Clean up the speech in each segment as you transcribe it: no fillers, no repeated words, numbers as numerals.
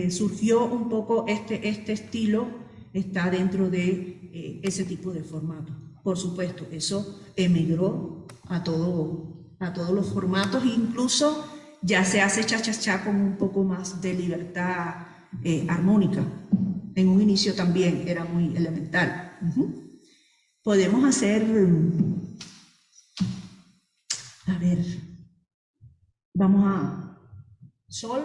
surgió un poco este estilo, está dentro de ese tipo de formato. Por supuesto, eso emigró a todos los formatos, incluso ya se hace cha-cha-cha con un poco más de libertad armónica. En un inicio también era muy elemental. Podemos hacer, a ver, vamos a sol,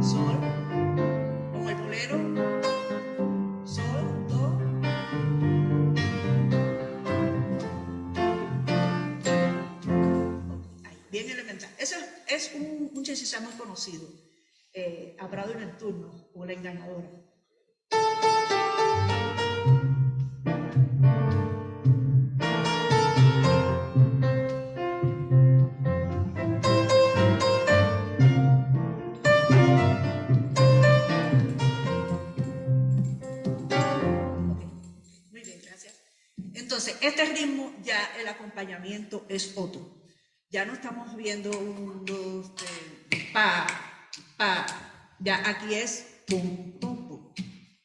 sol, como el bolero, sol, do, ahí, bien elemental. Eso es un cha-cha-cha muy conocido, Hablado en el turno o La engañadora. Muy bien, gracias. Entonces, este ritmo ya el acompañamiento es otro. Ya no estamos viendo un, dos, tres, pa, pa. Ya aquí es pum, pum, pum,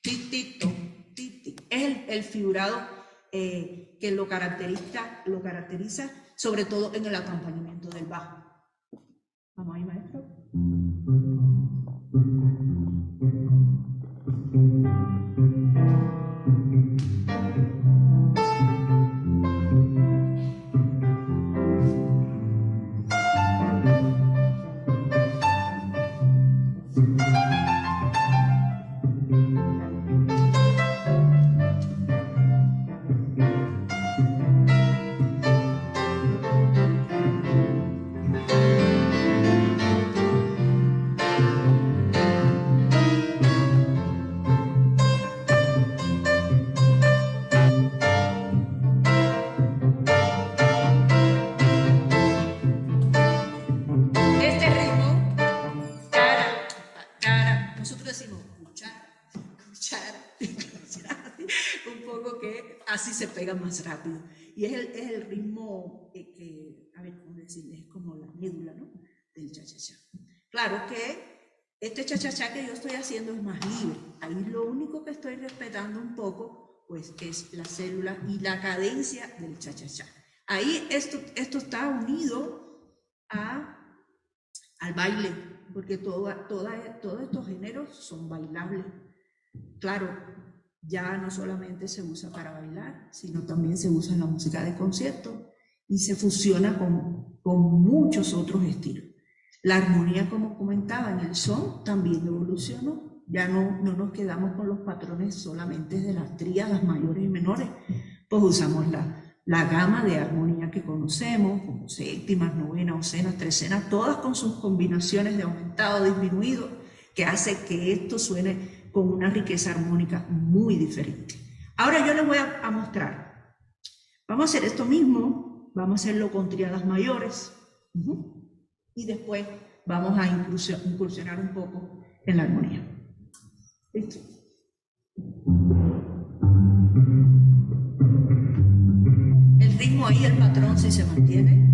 ti, ti, tom, ti, ti. Es el figurado que lo caracteriza, sobre todo en el acompañamiento del bajo. Vamos ahí, maestro. Así se pega más rápido. Y es el ritmo que, a ver, ¿cómo decirles? Es como la médula, ¿no? Del cha-cha-cha. Claro que este cha-cha-cha que yo estoy haciendo es más libre. Ahí lo único que estoy respetando un poco, pues, es la célula y la cadencia del cha-cha-cha. Ahí esto está unido al baile, porque todos estos géneros son bailables. Claro, ya no solamente se usa para bailar, sino también se usa en la música de concierto y se fusiona con muchos otros estilos. La armonía, como comentaba, en el son también evolucionó. Ya no nos quedamos con los patrones solamente de las tríadas mayores y menores, pues usamos la gama de armonía que conocemos, como séptimas, novenas, ocenas, trecenas, todas con sus combinaciones de aumentado, disminuido, que hace que esto suene con una riqueza armónica muy diferente. Ahora yo les voy a mostrar. Vamos a hacer esto mismo, vamos a hacerlo con tríadas mayores, y después vamos a incursionar un poco en la armonía. ¿Listo? El ritmo ahí, el patrón, si se mantiene.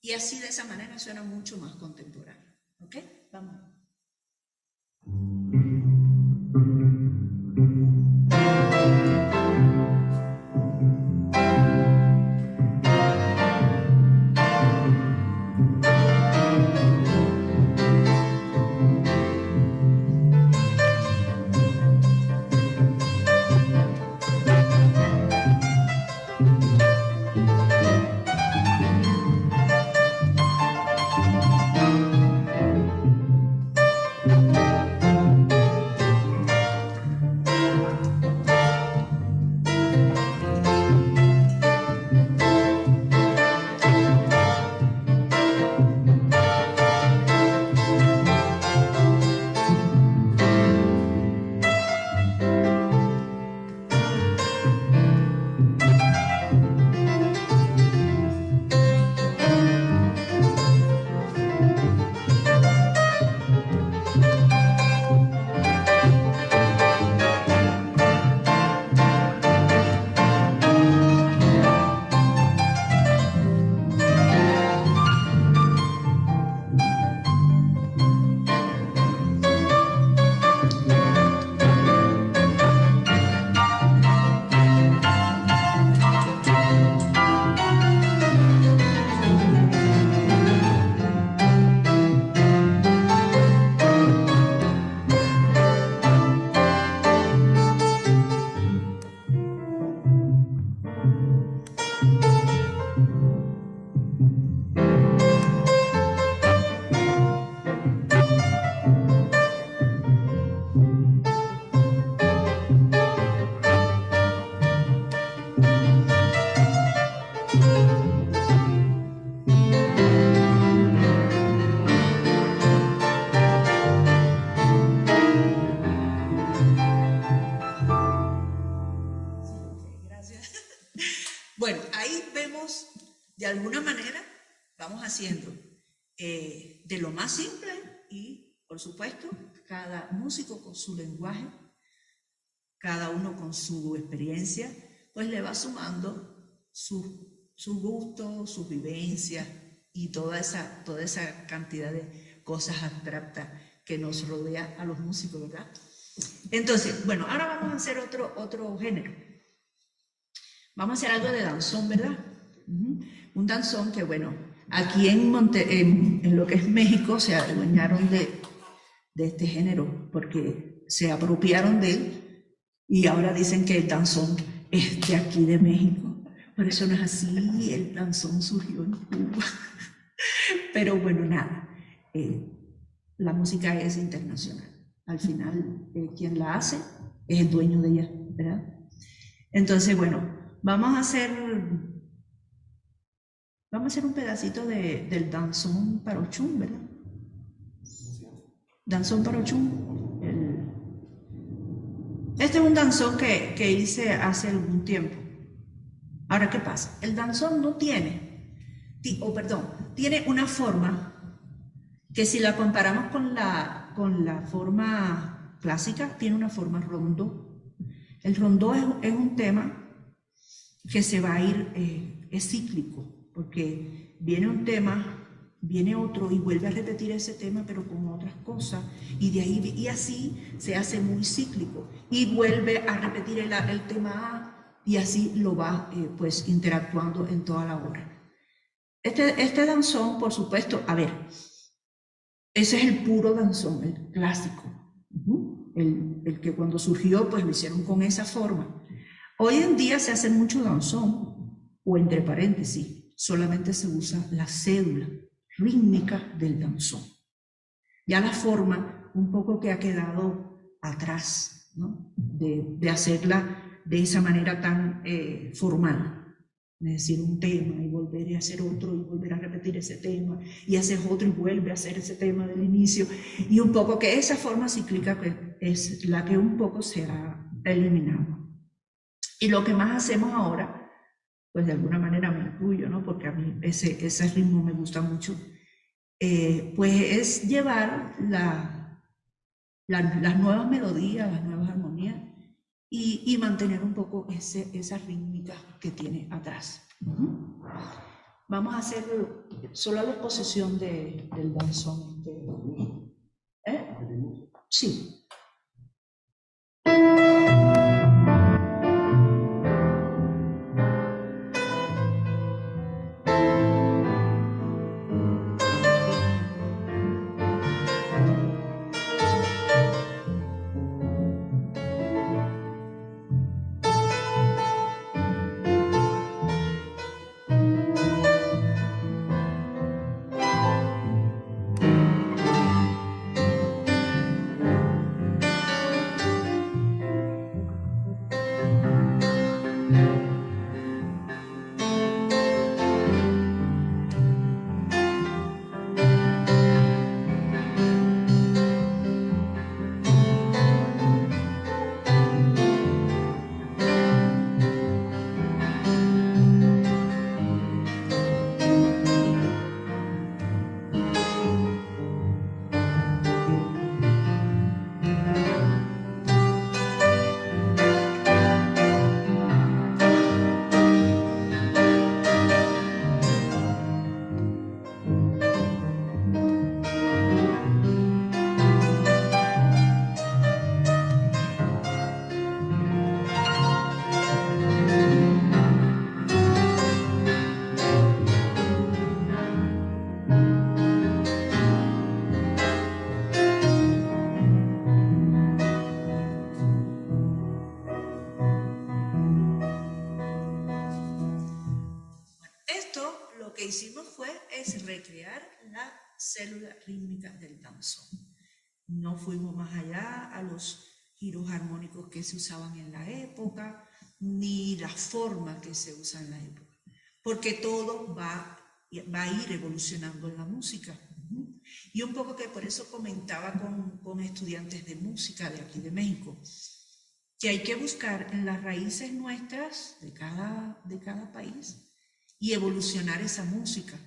Y así de esa manera suena mucho más contemporáneo. ¿Ok? Vamos. de alguna manera vamos haciendo de lo más simple y, por supuesto, cada músico con su lenguaje, cada uno con su experiencia, pues le va sumando sus gustos, sus vivencias y toda esa cantidad de cosas abstractas que nos rodea a los músicos, ¿verdad? Entonces, bueno, ahora vamos a hacer otro género. Vamos a hacer algo de danzón, ¿verdad? Un danzón que, bueno, aquí en lo que es México se adueñaron de este género porque se apropiaron de él y ahora dicen que el danzón es de aquí de México. Pero eso no es así, el danzón surgió en Cuba. Pero bueno, nada, la música es internacional. Al final, quien la hace es el dueño de ella, ¿verdad? Entonces, bueno, vamos a hacer un pedacito del danzón parochún, ¿verdad? Danzón parochún. Este es un danzón que hice hace algún tiempo. Ahora, ¿qué pasa? El danzón no tiene, tiene una forma que si la comparamos con la forma clásica, tiene una forma rondó. El rondó es un tema que se va a ir, es cíclico, porque viene un tema, viene otro y vuelve a repetir ese tema, pero con otras cosas, y de ahí, y así se hace muy cíclico, y vuelve a repetir el tema A, y así lo va pues interactuando en toda la obra. Este danzón, por supuesto, a ver, ese es el puro danzón, el clásico, el que cuando surgió pues lo hicieron con esa forma. Hoy en día se hace mucho danzón, o entre paréntesis, solamente se usa la cédula rítmica del danzón. Ya la forma un poco que ha quedado atrás, ¿no? de hacerla de esa manera tan formal. Es decir, un tema y volver a hacer otro y volver a repetir ese tema y hacer otro y vuelve a hacer ese tema del inicio. Y un poco que esa forma cíclica es la que un poco se ha eliminado. Y lo que más hacemos ahora, pues de alguna manera me incluyo, ¿no? Porque a mí ese ritmo me gusta mucho, pues es llevar las nuevas melodías, las nuevas armonías y mantener un poco esa rítmica que tiene atrás. Vamos a hacer solo la exposición del danzón. Sí. Lo que hicimos es recrear la célula rítmica del danzón. No fuimos más allá a los giros armónicos que se usaban en la época, ni la forma que se usa en la época, porque todo va a ir evolucionando en la música. Y un poco que por eso comentaba con estudiantes de música de aquí de México, que hay que buscar en las raíces nuestras de cada país y evolucionar esa música,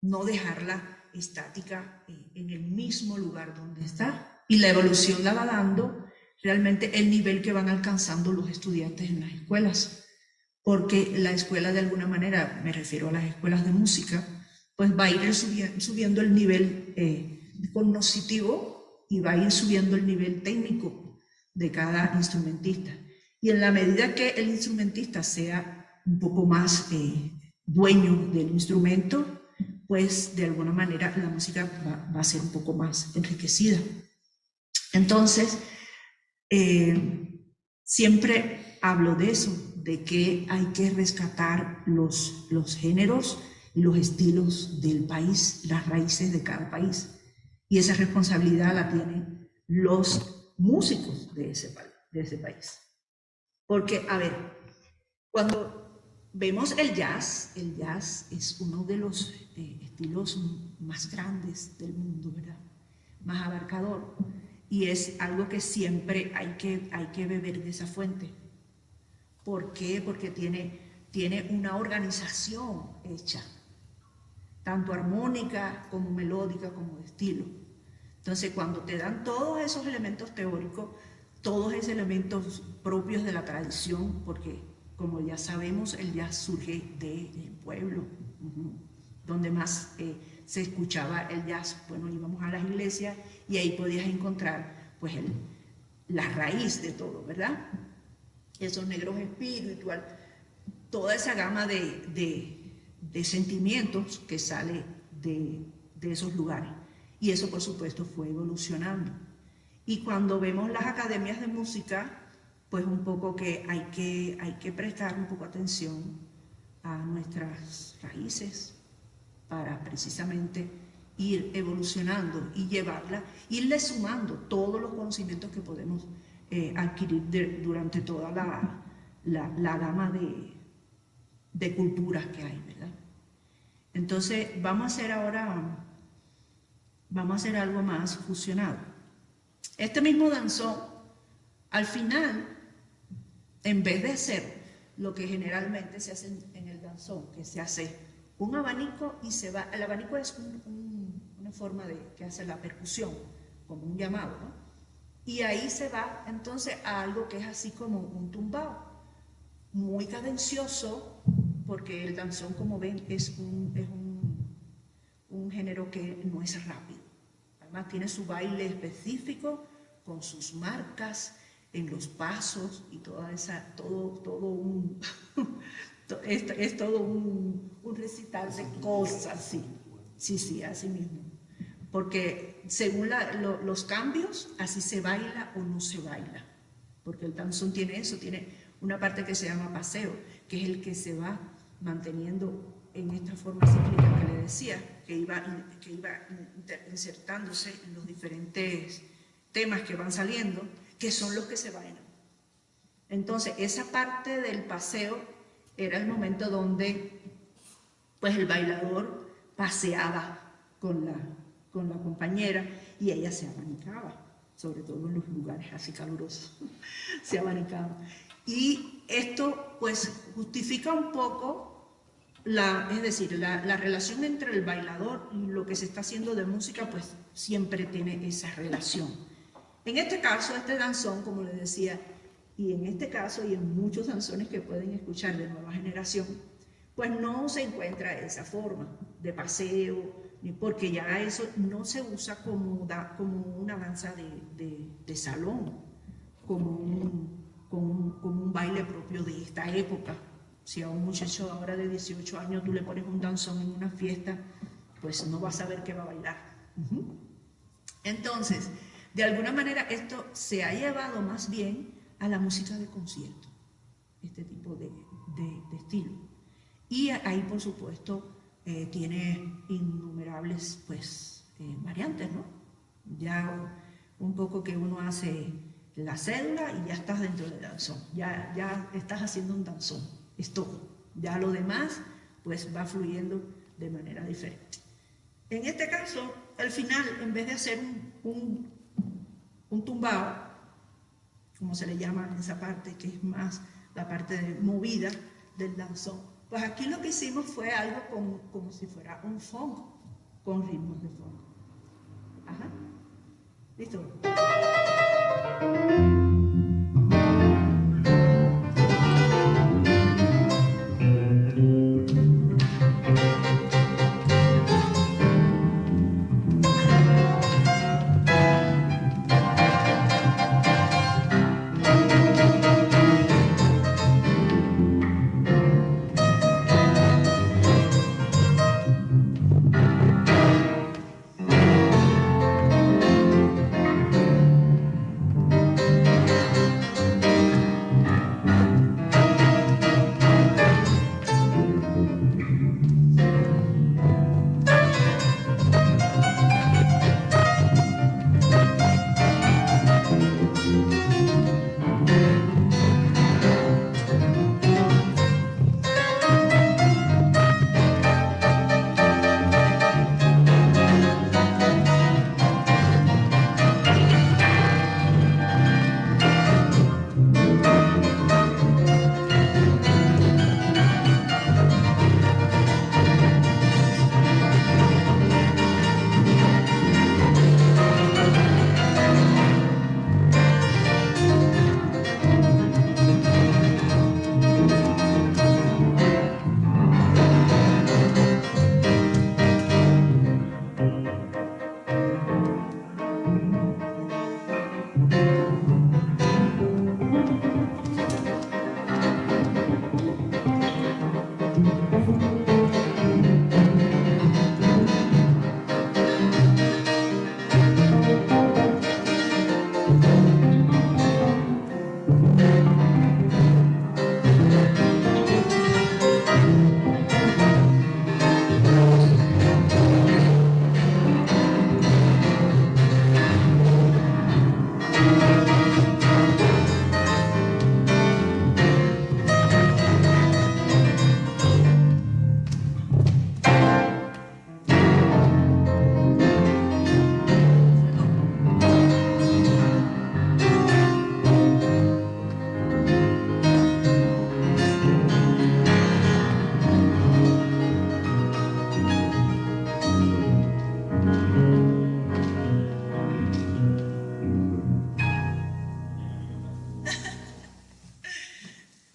no dejarla estática en el mismo lugar donde está. Y la evolución la va dando realmente el nivel que van alcanzando los estudiantes en las escuelas, porque la escuela de alguna manera, me refiero a las escuelas de música, pues va a ir subiendo el nivel cognoscitivo y va a ir subiendo el nivel técnico de cada instrumentista. Y en la medida que el instrumentista sea un poco más dueño del instrumento, pues de alguna manera la música va a ser un poco más enriquecida. Entonces, siempre hablo de eso, de que hay que rescatar los géneros y los estilos del país, las raíces de cada país. Y esa responsabilidad la tienen los músicos de ese país. Porque, a ver, cuando vemos el jazz es uno de los estilos más grandes del mundo, ¿verdad? Más abarcador. Y es algo que siempre hay que beber de esa fuente. ¿Por qué? Porque tiene una organización hecha, tanto armónica como melódica como de estilo. Entonces, cuando te dan todos esos elementos teóricos, todos esos elementos propios de la tradición, porque como ya sabemos, el jazz surge del pueblo, donde más se escuchaba el jazz. Bueno, íbamos a las iglesias y ahí podías encontrar pues la raíz de todo, ¿verdad? Esos negros espiritual, toda esa gama de sentimientos que sale de esos lugares. Y eso, por supuesto, fue evolucionando. Y cuando vemos las academias de música, pues un poco que hay que prestar un poco atención a nuestras raíces para precisamente ir evolucionando y irle sumando todos los conocimientos que podemos adquirir durante toda la gama de culturas que hay, ¿verdad? Entonces vamos a hacer ahora, vamos a hacer algo más fusionado. Este mismo danzón, al final, en vez de hacer lo que generalmente se hace en el danzón, que se hace un abanico y se va, el abanico es una forma de que hace la percusión, como un llamado, ¿no? Y ahí se va entonces a algo que es así como un tumbao, muy cadencioso, porque el danzón, como ven, es un género que no es rápido. Además tiene su baile específico, con sus marcas en los pasos y toda esa, todo un, es todo un recital de cosas, sí, así mismo. Porque según los cambios, así se baila o no se baila. Porque el danzón tiene eso, tiene una parte que se llama paseo, que es el que se va manteniendo en esta forma cíclica que le decía, que iba insertándose en los diferentes temas que van saliendo, que son los que se bailan. Entonces, esa parte del paseo era el momento donde pues el bailador paseaba con la compañera y ella se abanicaba, sobre todo en los lugares así calurosos, se abanicaba. Y esto pues justifica un poco es decir, la relación entre el bailador y lo que se está haciendo de música, pues siempre tiene esa relación. En este caso, este danzón, como les decía, y en este caso y en muchos danzones que pueden escuchar de nueva generación, pues no se encuentra esa forma de paseo, porque ya eso no se usa como una danza de salón, como un baile propio de esta época. Si a un muchacho ahora de 18 años tú le pones un danzón en una fiesta, pues no va a saber qué va a bailar. Entonces, de alguna manera esto se ha llevado más bien a la música de concierto, este tipo de estilo. Y ahí, por supuesto, tiene innumerables pues, variantes, ¿no? Ya un poco que uno hace la cédula y ya estás dentro del danzón, ya estás haciendo un danzón. Es todo. Ya lo demás, pues va fluyendo de manera diferente. En este caso, al final, en vez de hacer un tumbao, como se le llama en esa parte, que es más la parte de movida del danzón, Pues aquí lo que hicimos fue algo como si fuera un funk, con ritmos de funk. Ajá. ¿Listo?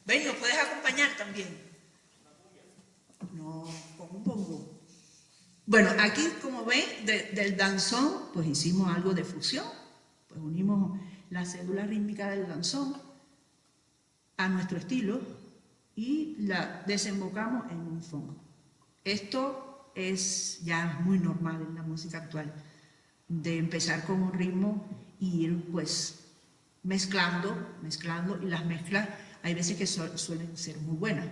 ¿Ven? ¿Nos puedes acompañar también? No, con un bongo. Bueno, aquí, como ven, del danzón, pues hicimos algo de fusión. Pues unimos la cédula rítmica del danzón a nuestro estilo y la desembocamos en un funk. Esto es ya muy normal en la música actual, de empezar con un ritmo y ir pues mezclando, y las mezclas hay veces que suelen ser muy buenas,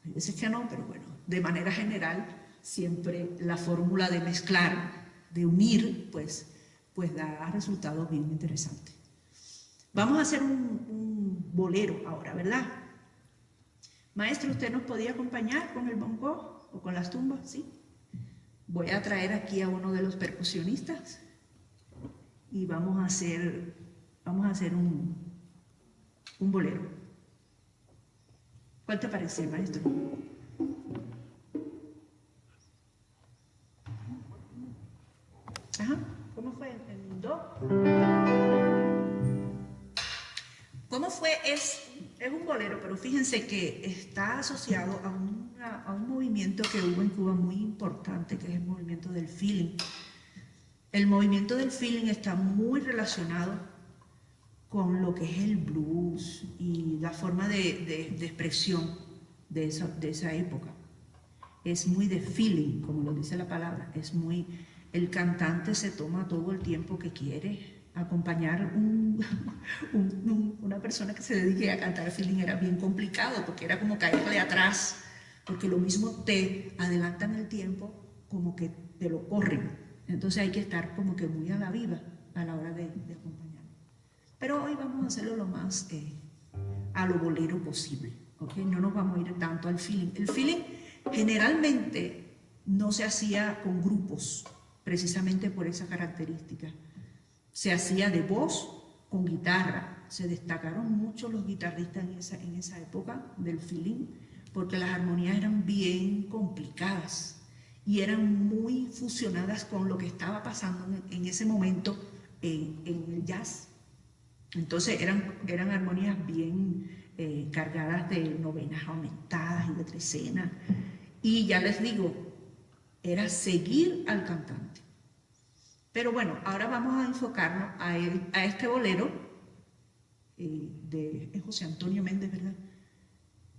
hay veces que no, pero bueno, de manera general siempre la fórmula de mezclar, de unir, pues da resultados bien interesantes. Vamos a hacer un bolero ahora, ¿verdad? Maestro, ¿usted nos podía acompañar con el bongo o con las tumbas? ¿Sí? Voy a traer aquí a uno de los percusionistas y vamos a hacer un bolero. ¿Cuál te parece, maestro? Ajá. ¿Cómo fue? ¿En do? ¿Cómo fue? Es un bolero, pero fíjense que está asociado a un movimiento que hubo en Cuba muy importante, que es el movimiento del feeling. El movimiento del feeling está muy relacionado con lo que es el blues y la forma de expresión de esa época. Es muy de feeling, como lo dice la palabra, es muy... El cantante se toma todo el tiempo que quiere. Acompañar una persona que se dedique a cantar feeling era bien complicado, porque era como caerle atrás, porque lo mismo te adelantan el tiempo como que te lo corren. Entonces hay que estar como que muy a la viva a la hora de acompañar. Pero hoy vamos a hacerlo lo más a lo bolero posible, ¿okay? No nos vamos a ir tanto al feeling. El feeling generalmente no se hacía con grupos, precisamente por esa característica. Se hacía de voz con guitarra. Se destacaron mucho los guitarristas en esa época del feeling, porque las armonías eran bien complicadas y eran muy fusionadas con lo que estaba pasando en ese momento en el jazz. Entonces eran armonías bien cargadas de novenas aumentadas y de trecenas. Y ya les digo, era seguir al cantante. Pero bueno, ahora vamos a enfocarnos a este bolero de José Antonio Méndez, ¿verdad?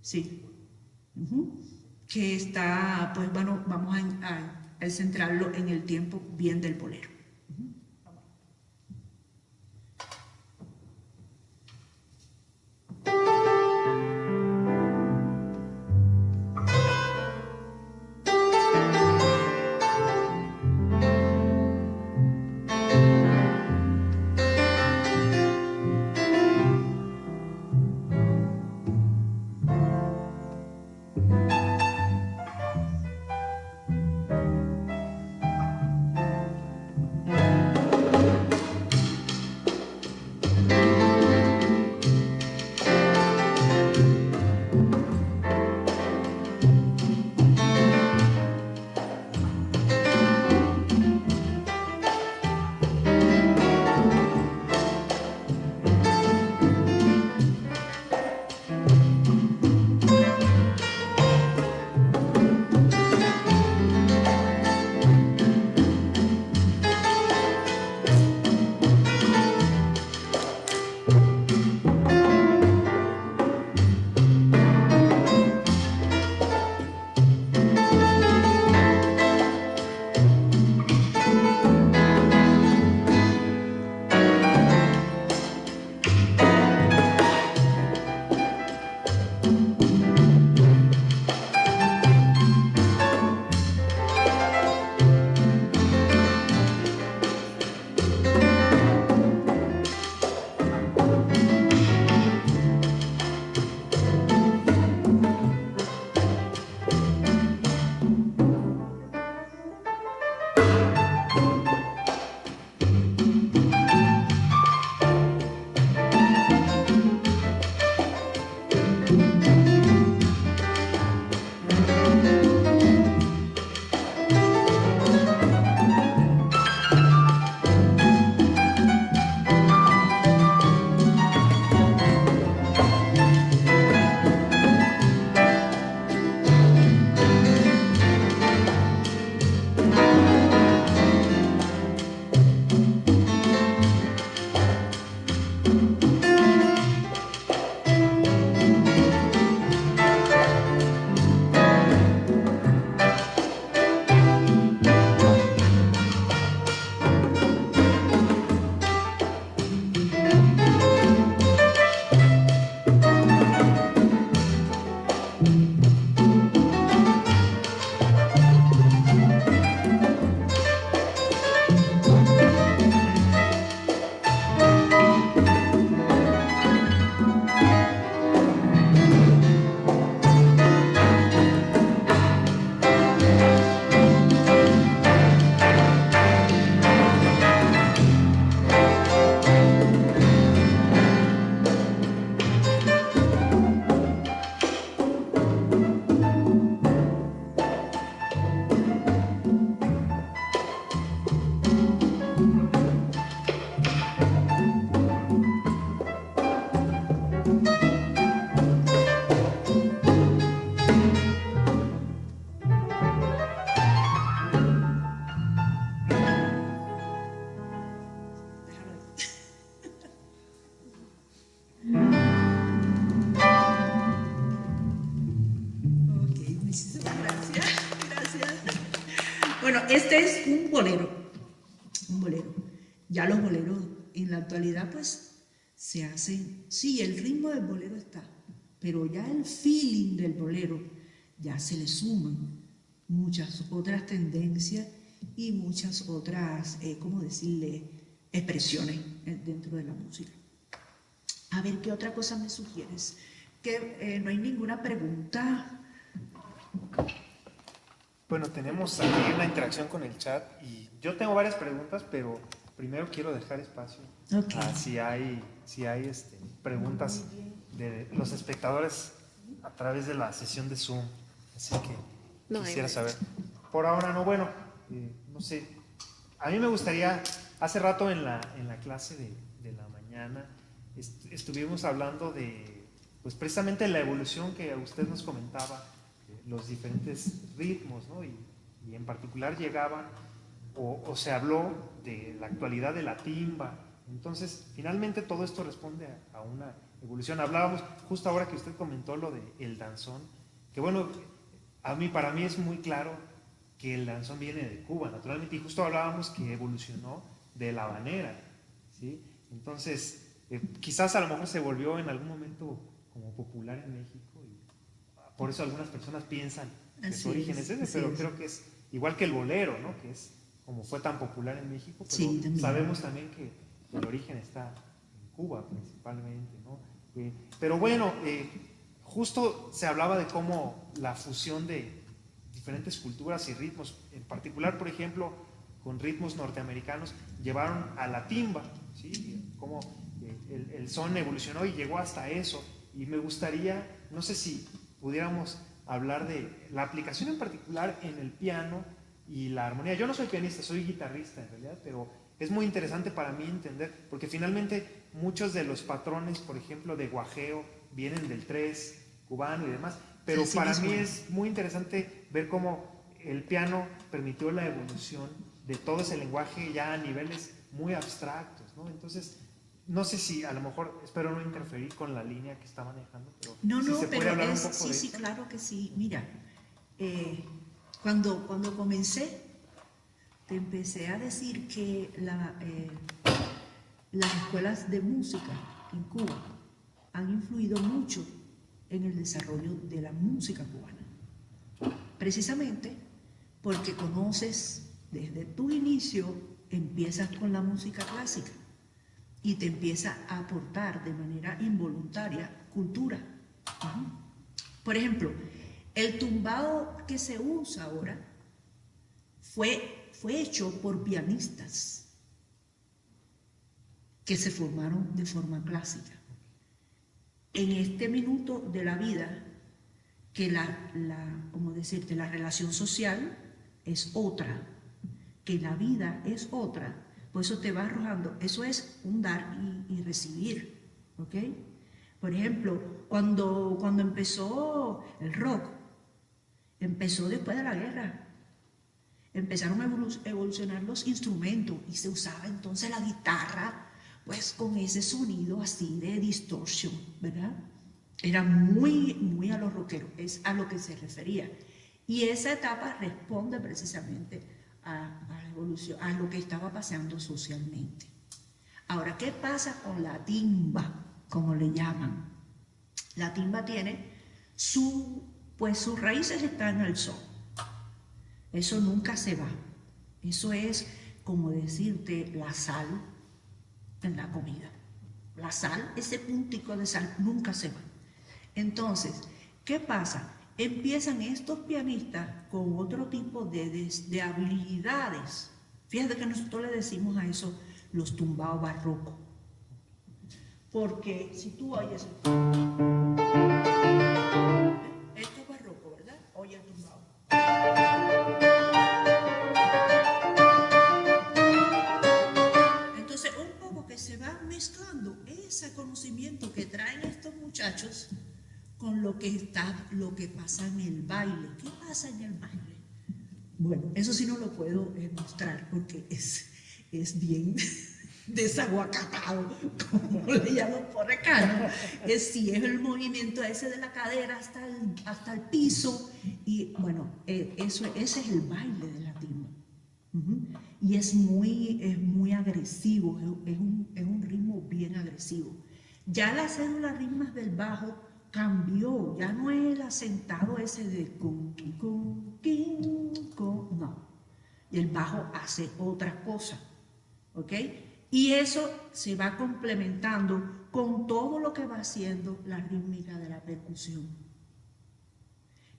Sí. Que está, pues bueno, vamos a centrarlo en el tiempo bien del bolero. Bueno, este es un bolero, un bolero. Ya los boleros en la actualidad pues se hacen, sí, el ritmo del bolero está, pero ya el feeling del bolero ya se le suman muchas otras tendencias y muchas otras, ¿cómo decirle?, expresiones dentro de la música. A ver, ¿qué otra cosa me sugieres? Que no hay ninguna pregunta. Bueno, tenemos aquí una interacción con el chat y yo tengo varias preguntas, pero primero quiero dejar espacio a si hay preguntas de los espectadores a través de la sesión de Zoom. Así que No, quisiera saber. Por ahora no, bueno, no sé. A mí me gustaría, hace rato en la clase de la mañana, estuvimos hablando de, pues precisamente la evolución que usted nos comentaba, los diferentes ritmos, ¿no? Y en particular llegaba, o se habló de la actualidad de la timba. Entonces, finalmente todo esto responde a una evolución. Hablábamos justo ahora que usted comentó lo del danzón, que bueno, para mí es muy claro que el danzón viene de Cuba, naturalmente, y justo hablábamos que evolucionó de la habanera, ¿sí? Entonces, quizás a lo mejor se volvió en algún momento como popular en México, y por eso algunas personas piensan que su origen es ese, pero creo que es igual que el bolero, ¿no? Que es como fue tan popular en México, pero sí, sabemos también que el origen está en Cuba principalmente, ¿no? Pero bueno, justo se hablaba de cómo la fusión de diferentes culturas y ritmos, en particular, por ejemplo, con ritmos norteamericanos, llevaron a la timba, ¿sí? Cómo el son evolucionó y llegó hasta eso. Y me gustaría, no sé si pudiéramos hablar de la aplicación en particular en el piano y la armonía. Yo no soy pianista, soy guitarrista en realidad, pero es muy interesante para mí entender, porque finalmente muchos de los patrones, por ejemplo, de guajeo, vienen del tres cubano y demás, pero sí, para mí es muy interesante ver cómo el piano permitió la evolución de todo ese lenguaje ya a niveles muy abstractos, ¿no? Entonces, no sé si a lo mejor, espero no interferir con la línea que está manejando, pero no, si no, se puede pero hablar un poco sí, de sí, eso. claro que sí. Mira, cuando comencé, te empecé a decir que las escuelas de música en Cuba han influido mucho en el desarrollo de la música cubana. Precisamente porque conoces desde tu inicio, empiezas con la música clásica y te empieza a aportar de manera involuntaria cultura. Por ejemplo, el tumbado que se usa ahora fue hecho por pianistas que se formaron de forma clásica. En este minuto de la vida, que ¿cómo decirte? La relación social es otra, que la vida es otra, por eso te va arrojando, eso es un dar y recibir, ¿ok? Por ejemplo, cuando empezó el rock, empezó después de la guerra, empezaron a evolucionar los instrumentos y se usaba entonces la guitarra, pues con ese sonido así de distorsión, ¿verdad? Era muy, muy a los rockeros, es a lo que se refería. Y esa etapa responde precisamente a la evolución, a lo que estaba pasando socialmente. Ahora, ¿qué pasa con la timba, como le llaman? La timba tiene pues sus raíces están en el son. Eso nunca se va. Eso es como decirte la sal en la comida. La sal, ese puntico de sal, nunca se va. Entonces, ¿qué pasa? Empiezan estos pianistas con otro tipo de habilidades. Fíjate que nosotros le decimos a eso los tumbados barrocos. Porque si tú oyes... Esto es barroco, ¿verdad? Oye el tumbado. Entonces, un poco que se va mezclando ese conocimiento que traen estos muchachos con lo que pasa en el baile. ¿Qué pasa en el baile? Bueno, eso sí no lo puedo mostrar porque es bien desaguacatado, como le llaman por acá, ¿no? Es el movimiento ese de la cadera hasta el piso y bueno, ese es el baile de la timba. Y es muy agresivo, es un ritmo bien agresivo. Ya la cédula ritmas del bajo cambió, ya no es el asentado ese de con, no. Y el bajo hace otra cosa, ¿ok? Y eso se va complementando con todo lo que va haciendo la rítmica de la percusión.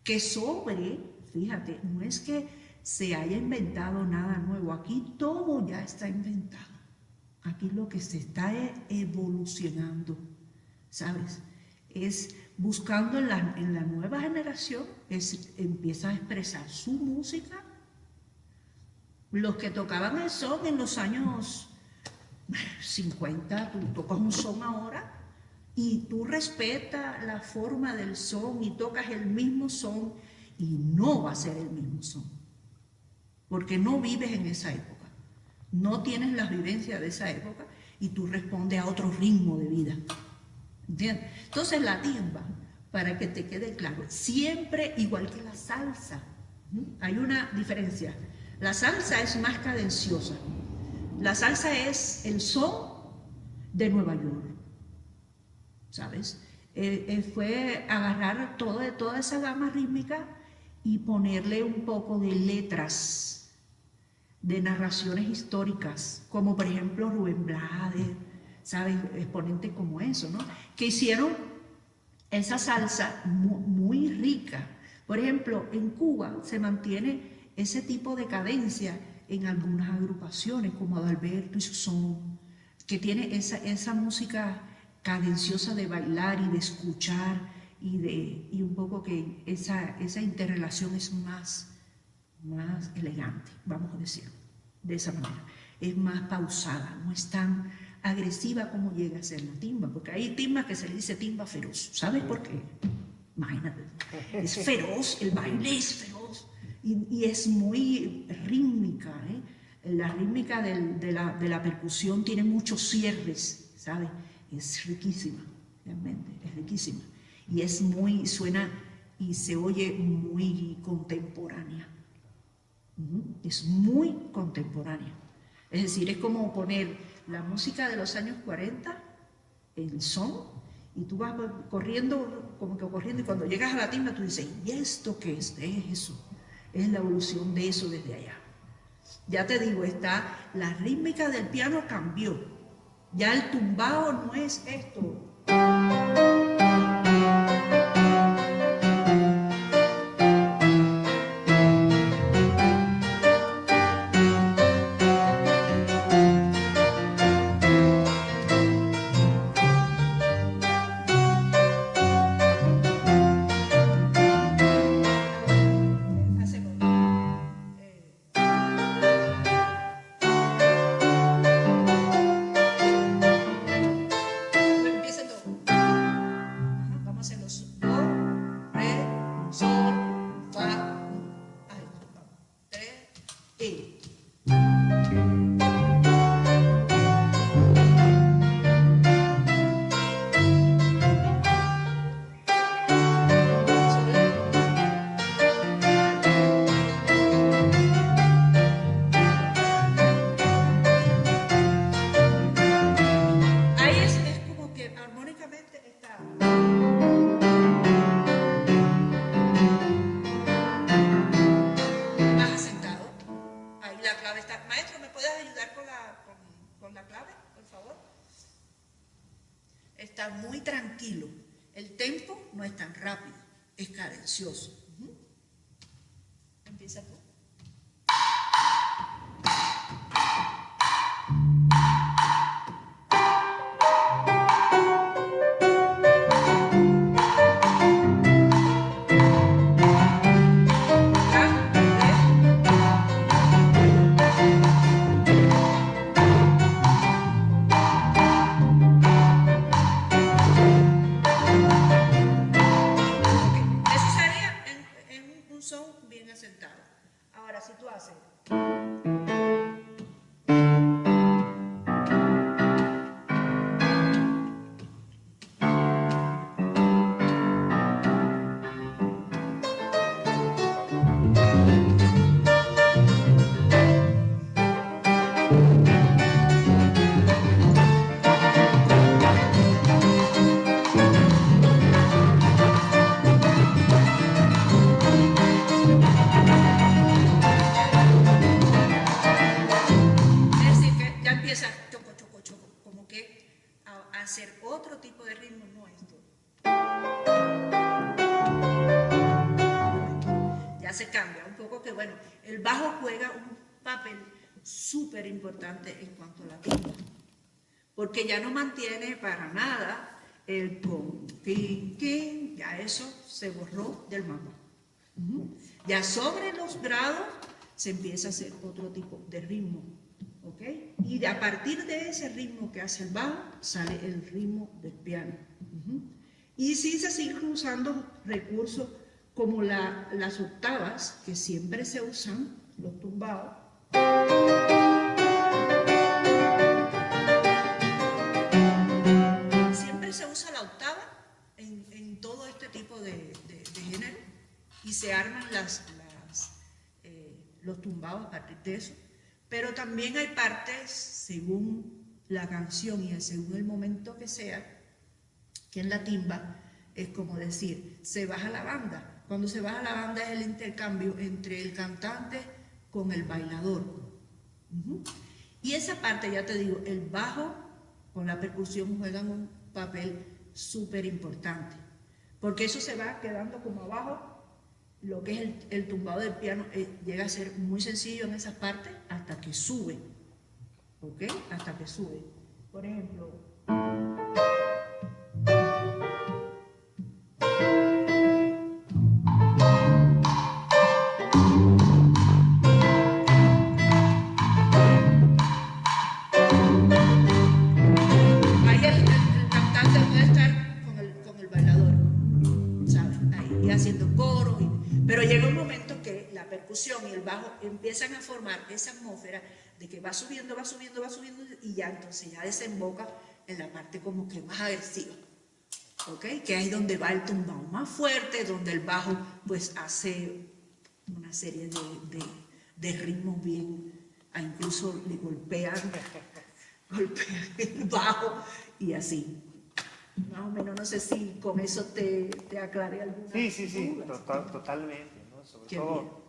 Que fíjate, no es que se haya inventado nada nuevo, aquí todo ya está inventado. Aquí lo que se está evolucionando, ¿sabes? Es buscando en la nueva generación, empieza a expresar su música. Los que tocaban el son en los años 50, tú tocas un son ahora y tú respetas la forma del son y tocas el mismo son y no va a ser el mismo son, porque no vives en esa época, no tienes las vivencias de esa época y tú respondes a otro ritmo de vida, ¿entiendes? Entonces la timba, para que te quede claro, siempre igual que la salsa, hay una diferencia. La salsa es más cadenciosa. La salsa es el son de Nueva York, ¿sabes? Fue agarrar toda esa gama rítmica y ponerle un poco de letras, de narraciones históricas, como por ejemplo Rubén Blades, ¿sabes? Exponentes como eso, ¿no? Que hicieron esa salsa muy rica. Por ejemplo, en Cuba se mantiene ese tipo de cadencia en algunas agrupaciones, como Adalberto y su son, que tiene esa música cadenciosa de bailar y de escuchar, y un poco que esa interrelación es más elegante, vamos a decirlo de esa manera. Es más pausada, no es tan agresiva como llega a ser la timba, porque hay timbas que se le dice timba feroz. ¿Sabes por qué? Imagínate, es feroz, el baile es feroz y es muy rítmica, ¿eh? La rítmica de la percusión tiene muchos cierres, ¿sabes? Es riquísima, realmente, es riquísima. Y suena y se oye muy contemporánea. Es muy contemporánea. Es decir, es como poner la música de los años 40, el son, y tú vas corriendo, como que corriendo, y cuando llegas a la timba tú dices, ¿y esto qué es? Es eso, es la evolución de eso desde allá. Ya te digo, la rítmica del piano cambió, ya el tumbao no es esto. Está muy tranquilo. El tempo no es tan rápido, es cadencioso. Empieza tú. Ahora, si tú haces... hacer otro tipo de ritmo, no esto. Ya se cambia un poco que, bueno, el bajo juega un papel súper importante en cuanto a la timba, porque ya no mantiene para nada el pom, tin, tin, ya eso se borró del mapa. Ya sobre los grados se empieza a hacer otro tipo de ritmo, ¿ok? Y a partir de ese ritmo que hace el bajo, sale el ritmo del piano. Y sí se siguen usando recursos como las octavas, que siempre se usan, los tumbados. Siempre se usa la octava en todo este tipo de género y se arman los tumbados a partir de eso. Pero también hay partes, según la canción y según el momento que sea, que en la timba es como decir, se baja la banda. Cuando se baja la banda es el intercambio entre el cantante con el bailador. Y esa parte, ya te digo, el bajo con la percusión juegan un papel súper importante, porque eso se va quedando como abajo. Lo que es el tumbado del piano llega a ser muy sencillo en esas partes hasta que sube, ¿ok? Hasta que sube. Por ejemplo, ahí el cantante puede estar con el bailador, ¿sabes? Ahí, y haciendo coro, pero llega un momento que la percusión y el bajo empiezan a formar esa atmósfera de que va subiendo, va subiendo, va subiendo, y ya entonces ya desemboca en la parte como que más agresiva, ¿ok? Que es donde va el tumbado más fuerte, donde el bajo pues hace una serie de ritmos bien, incluso le golpean el bajo y así. Más o menos, no sé si con eso te aclaré alguna duda. Totalmente, ¿no? Sobre Qué todo,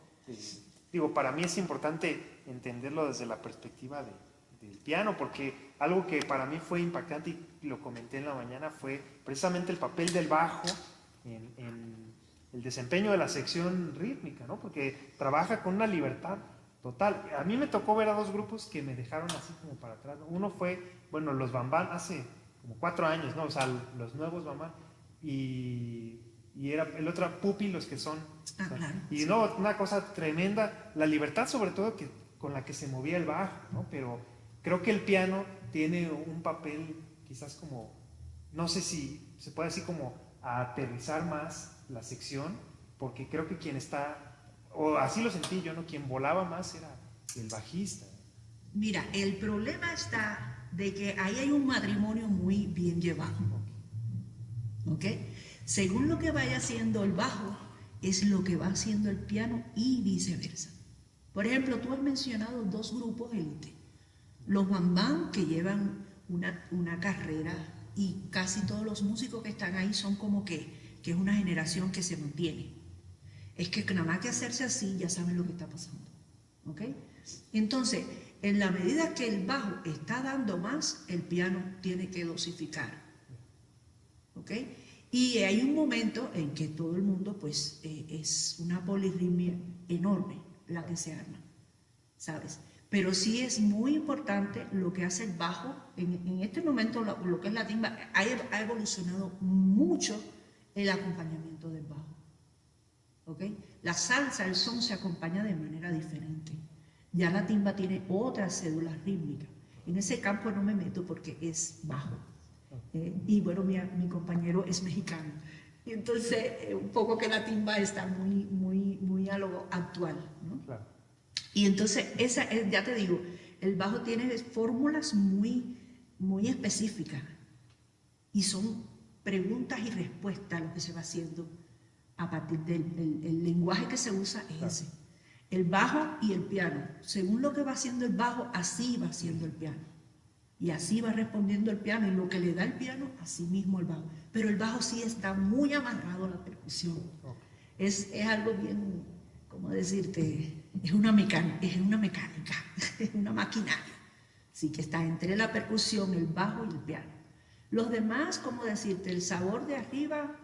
digo, para mí es importante entenderlo desde la perspectiva del piano, porque algo que para mí fue impactante y lo comenté en la mañana fue precisamente el papel del bajo en el desempeño de la sección rítmica, ¿no? Porque trabaja con una libertad total. A mí me tocó ver a dos grupos que me dejaron así como para atrás. Uno fue, bueno, los Bambán hace como 4 años, ¿no? O sea, los nuevos Bambán. Y era el otro Pupi, los que son. Claro. Y no, una cosa tremenda, la libertad sobre todo con la que se movía el bajo, ¿no? Pero creo que el piano tiene un papel quizás como, no sé si se puede decir como a aterrizar más la sección, porque creo que quien está, o así lo sentí yo, ¿no? Quien volaba más era el bajista. Mira, el problema está de que ahí hay un matrimonio muy bien llevado, ¿ok? Según lo que vaya haciendo el bajo, es lo que va haciendo el piano y viceversa. Por ejemplo, tú has mencionado dos grupos élite. Los bambán, que llevan una carrera, y casi todos los músicos que están ahí son como que es una generación que se mantiene. Es que nada más que hacerse así, ya saben lo que está pasando, ¿ok? Entonces, en la medida que el bajo está dando más, el piano tiene que dosificar, ¿ok? Y hay un momento en que todo el mundo, pues, es una polirritmia enorme la que se arma, ¿sabes? Pero sí es muy importante lo que hace el bajo. En este momento, lo que es la timba, ha evolucionado mucho el acompañamiento del bajo, ¿ok? La salsa, el son se acompaña de manera diferente. Ya la timba tiene otras cédulas rítmicas. En ese campo no me meto porque es bajo. Y bueno, mi compañero es mexicano. Y entonces, un poco que la timba está muy a lo actual, ¿no? Claro. Y entonces, ya te digo, el bajo tiene fórmulas muy específicas. Y son preguntas y respuestas lo que se va haciendo a partir del lenguaje que se usa es ese. El bajo y el piano. Según lo que va haciendo el bajo, así va haciendo el piano. Y así va respondiendo el piano, y lo que le da el piano, así mismo el bajo. Pero el bajo sí está muy amarrado a la percusión. Es algo bien, ¿cómo decirte? Es una mecánica, es una maquinaria. Sí, que está entre la percusión, el bajo y el piano. Los demás, ¿cómo decirte? El sabor de arriba,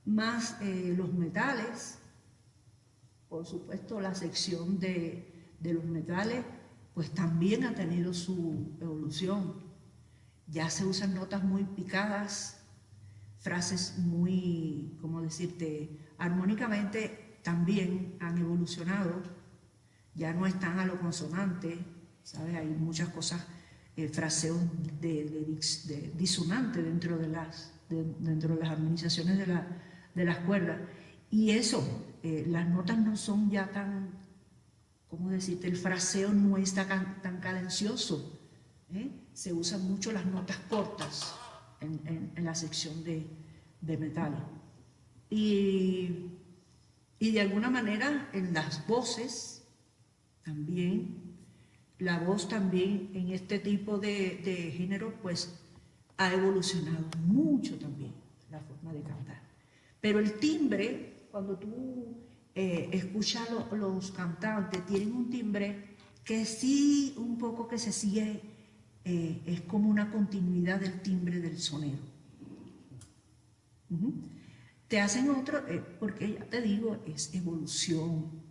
más los metales. Por supuesto, la sección de los metales pues también ha tenido su evolución. Ya se usan notas muy picadas, frases muy, ¿cómo decir?, decirte, armónicamente también han evolucionado, ya no están a lo consonante, ¿sabes? Hay muchas cosas, fraseos de disonante dentro de dentro de las armonizaciones de las cuerdas. Y eso, las notas no son ya tan, ¿cómo decirte? El fraseo no está tan cadencioso. Se usan mucho las notas cortas en la sección de metal. Y de alguna manera en las voces también, la voz también en este tipo de género pues ha evolucionado mucho también la forma de cantar. Pero el timbre, cuando tú escuchas los cantantes, tienen un timbre que sí, un poco que se sigue, es como una continuidad del timbre del sonero. Te hacen otro, porque ya te digo, es evolución.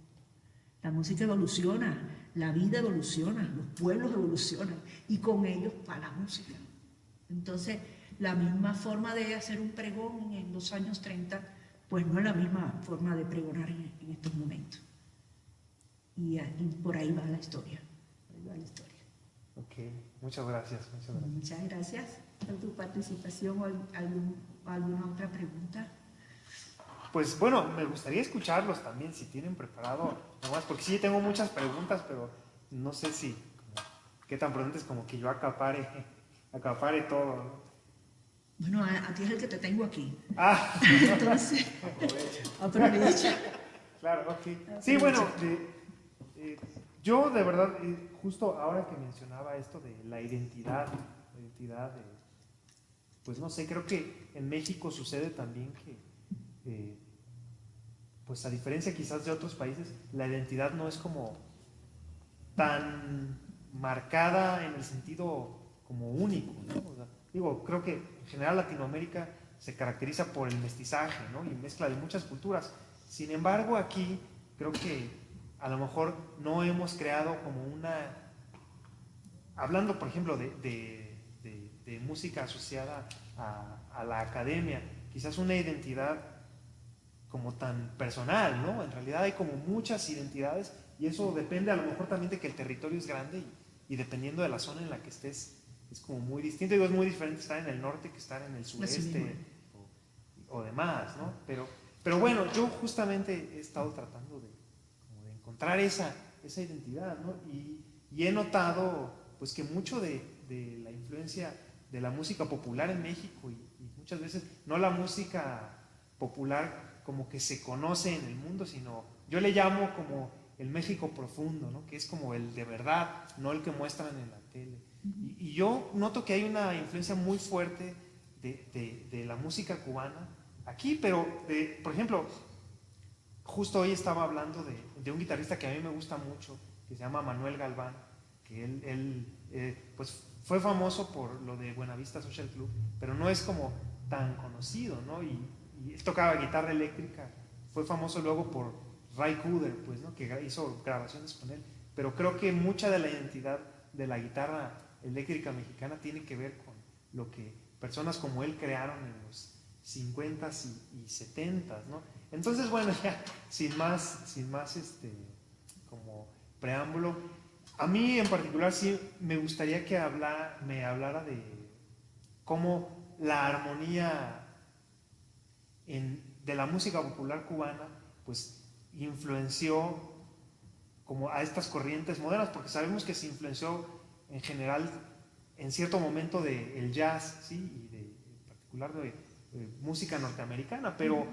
La música evoluciona, la vida evoluciona, los pueblos evolucionan y con ellos va la música. Entonces, la misma forma de hacer un pregón en los años 30, pues no es la misma forma de pregonar en estos momentos. Y por ahí va la historia. Por ahí va la historia. Ok, muchas gracias. Muchas gracias por tu participación o alguna otra pregunta. Pues bueno, me gustaría escucharlos también, si tienen preparado nomás, porque sí tengo muchas preguntas, pero no sé si, qué tan prudentes como que yo acapare todo, ¿no? Bueno, a ti es el que te tengo aquí. Ah, entonces, aprovecha. Claro, ok. Sí, bueno, yo de verdad, justo ahora que mencionaba esto de la identidad pues no sé, creo que en México sucede también que pues a diferencia quizás de otros países, la identidad no es como tan marcada en el sentido como único, ¿no? O sea, digo, creo que en general Latinoamérica se caracteriza por el mestizaje, ¿no? Y mezcla de muchas culturas. Sin embargo, aquí creo que a lo mejor no hemos creado como una... Hablando, por ejemplo, de música asociada a la academia, quizás una identidad como tan personal, ¿no? En realidad hay como muchas identidades y eso depende a lo mejor también de que el territorio es grande y dependiendo de la zona en la que estés es como muy distinto. Digo, es muy diferente estar en el norte que estar en el sureste o demás, ¿no? Pero bueno, yo justamente he estado tratando como de encontrar esa identidad, ¿no? Y he notado pues que mucho de la influencia de la música popular en México y muchas veces no la música popular como que se conoce en el mundo, sino yo le llamo como el México profundo, ¿no? Que es como el de verdad, no el que muestran en la tele. Y yo noto que hay una influencia muy fuerte de la música cubana aquí, pero por ejemplo, justo hoy estaba hablando de un guitarrista que a mí me gusta mucho, que se llama Manuel Galván, que él pues fue famoso por lo de Buenavista Social Club, pero no es como tan conocido, ¿no? Y él tocaba guitarra eléctrica, fue famoso luego por Ray Cooder, pues, ¿no? Que hizo grabaciones con él, pero creo que mucha de la identidad de la guitarra eléctrica mexicana tiene que ver con lo que personas como él crearon en los 50s y 70s, ¿no? Entonces, bueno, ya sin más como preámbulo, a mí en particular sí me gustaría que me hablara de cómo la armonía de la música popular cubana pues influenció como a estas corrientes modernas, porque sabemos que se influenció en general en cierto momento del jazz, ¿sí? Y en particular de música norteamericana, pero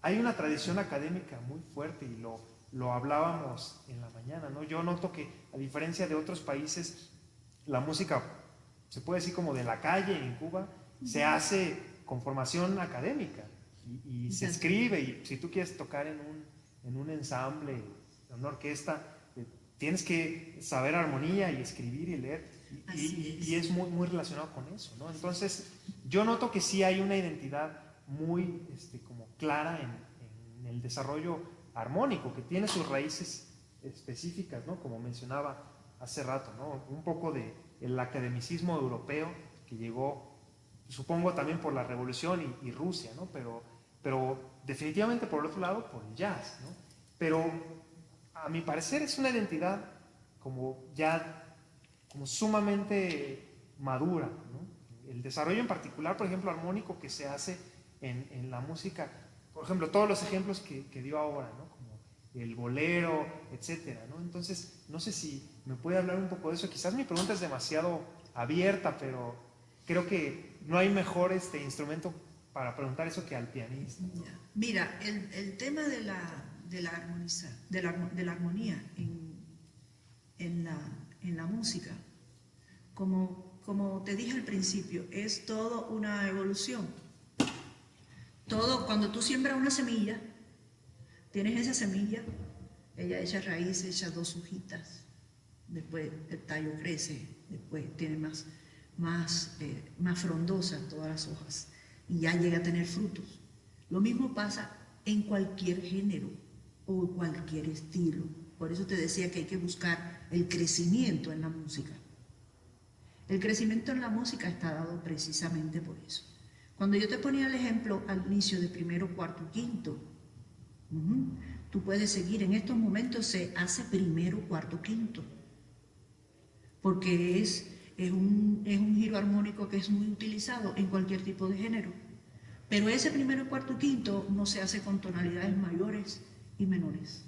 hay una tradición académica muy fuerte y lo hablábamos en la mañana, ¿no? Yo noto que a diferencia de otros países, la música, se puede decir como de la calle en Cuba, se hace con formación académica y se escribe, y si tú quieres tocar en un ensamble, en una orquesta, tienes que saber armonía y escribir y leer, y es muy, muy relacionado con eso, ¿no? Entonces, yo noto que sí hay una identidad muy como clara en el desarrollo armónico, que tiene sus raíces específicas, ¿no? Como mencionaba hace rato, ¿no? Un poco del academicismo europeo que llegó, supongo también por la revolución y Rusia, ¿no? Pero pero definitivamente por el otro lado, por el jazz, ¿no? Pero a mi parecer es una identidad como ya, como sumamente madura, ¿no? El desarrollo en particular, por ejemplo, armónico que se hace en la música, por ejemplo, todos los ejemplos que dio ahora, ¿no? Como el bolero, etcétera, ¿no? Entonces, no sé si me puede hablar un poco de eso. Quizás mi pregunta es demasiado abierta, pero creo que no hay mejor instrumento para preguntar eso que al pianista. Mira, el tema de la armonía en la música, como te dije al principio, es todo una evolución. Todo, cuando tú siembras una semilla, tienes esa semilla, ella echa raíces, echa 2 hojitas, después el tallo crece, después tiene más frondosas todas las hojas y ya llega a tener frutos. Lo mismo pasa en cualquier género o cualquier estilo. Por eso te decía que hay que buscar el crecimiento en la música. El crecimiento en la música está dado precisamente por eso. Cuando yo te ponía el ejemplo al inicio de primero, cuarto, quinto, tú puedes seguir, en estos momentos se hace primero, cuarto, quinto, porque es un giro armónico que es muy utilizado en cualquier tipo de género. Pero ese primero, cuarto, quinto no se hace con tonalidades mayores y menores.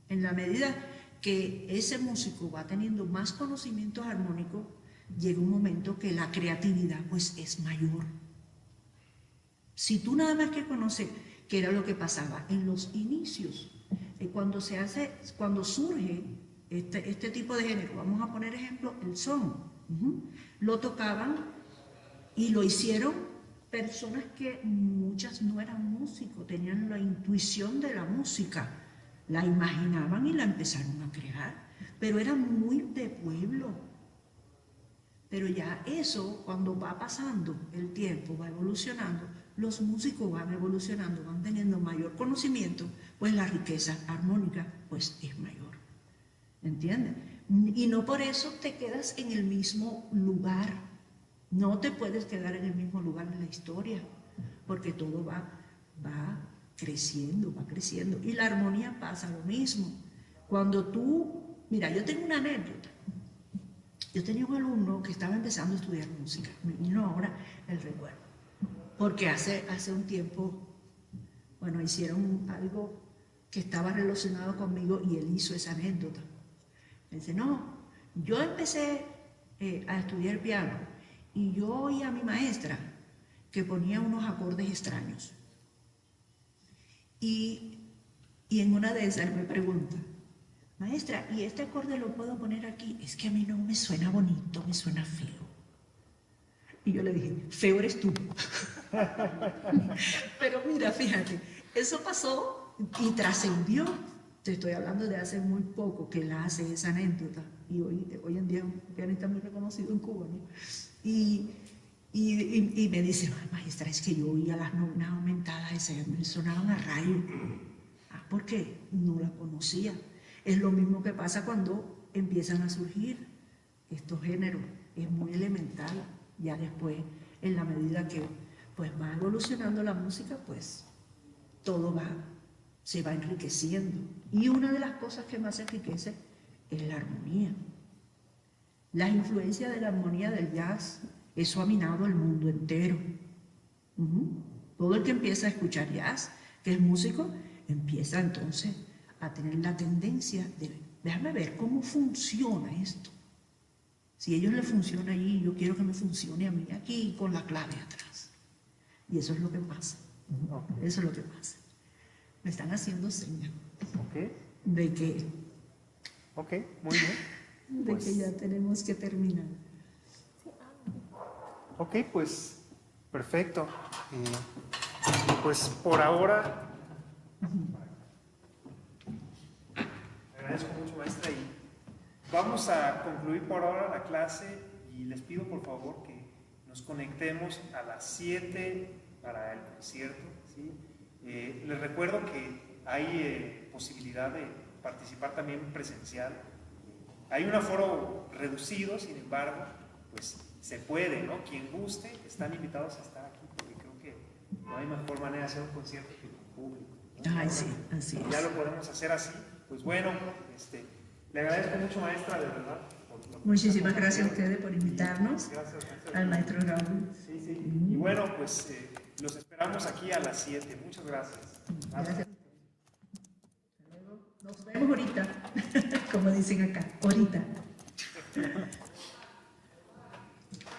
En la medida que ese músico va teniendo más conocimientos armónicos, llega un momento que la creatividad pues es mayor. Si tú nada más que conoces qué era lo que pasaba en los inicios, cuando surge este tipo de género, vamos a poner ejemplo, el son, lo tocaban y lo hicieron personas que muchas no eran músicos, tenían la intuición de la música, la imaginaban y la empezaron a crear, pero eran muy de pueblo. Pero ya eso, cuando va pasando el tiempo, va evolucionando, los músicos van evolucionando, van teniendo mayor conocimiento, pues la riqueza armónica pues es mayor. ¿Entiendes? Y no por eso te quedas en el mismo lugar. No te puedes quedar en el mismo lugar en la historia, porque todo va creciendo, va creciendo. Y la armonía pasa lo mismo. Cuando tú, mira, yo tengo una anécdota. Yo tenía un alumno que estaba empezando a estudiar música, me vino ahora el recuerdo, porque hace un tiempo, bueno, hicieron algo que estaba relacionado conmigo y él hizo esa anécdota. Me dice, no, yo empecé a estudiar piano y yo oí a mi maestra que ponía unos acordes extraños. Y en una de esas me pregunta, maestra, ¿y este acorde lo puedo poner aquí? Es que a mí no me suena bonito, me suena feo. Y yo le dije, feo eres tú. Pero mira, fíjate, eso pasó y trascendió. Te estoy hablando de hace muy poco que él hace esa anécdota. Y hoy en día es un pianista muy reconocido en Cuba, ¿no? Y me dice, maestra, es que yo oía las novenas aumentadas, esas me sonaban a rayo. Porque no la conocía. Es lo mismo que pasa cuando empiezan a surgir estos géneros. Es muy elemental. Ya después, en la medida que pues va evolucionando la música, pues todo se va enriqueciendo. Y una de las cosas que más se enriquece es la armonía. La influencia de la armonía del jazz, eso ha minado el mundo entero. Todo el que empieza a escuchar jazz, que es músico, empieza entonces a tener la tendencia de, déjame ver cómo funciona esto. Si a ellos les funciona allí, yo quiero que me funcione a mí aquí con la clave atrás. Y eso es lo que pasa. Eso es lo que pasa. Me están haciendo señas. De que... Ok, muy bien. De que ya tenemos que terminar. Ok, pues perfecto. Pues por ahora... Agradezco mucho, maestra, y vamos a concluir por ahora la clase y les pido por favor que nos conectemos a las 7 para el concierto, ¿sí? Les recuerdo que hay posibilidad de participar también presencial. Hay un aforo reducido, sin embargo, pues se puede, ¿no? Quien guste, están invitados a estar aquí, porque creo que no hay mejor manera de hacer un concierto que con público, ¿no? Ay, sí, así es. Ya lo podemos hacer así. Pues bueno, le agradezco mucho, maestra, de verdad. Muchísimas gracias a ustedes por invitarnos. Gracias, maestra. Al maestro Raúl. Sí, sí. Y bueno, pues los esperamos aquí a las 7. Muchas gracias. Gracias. Nos vemos ahorita, como dicen acá, ahorita.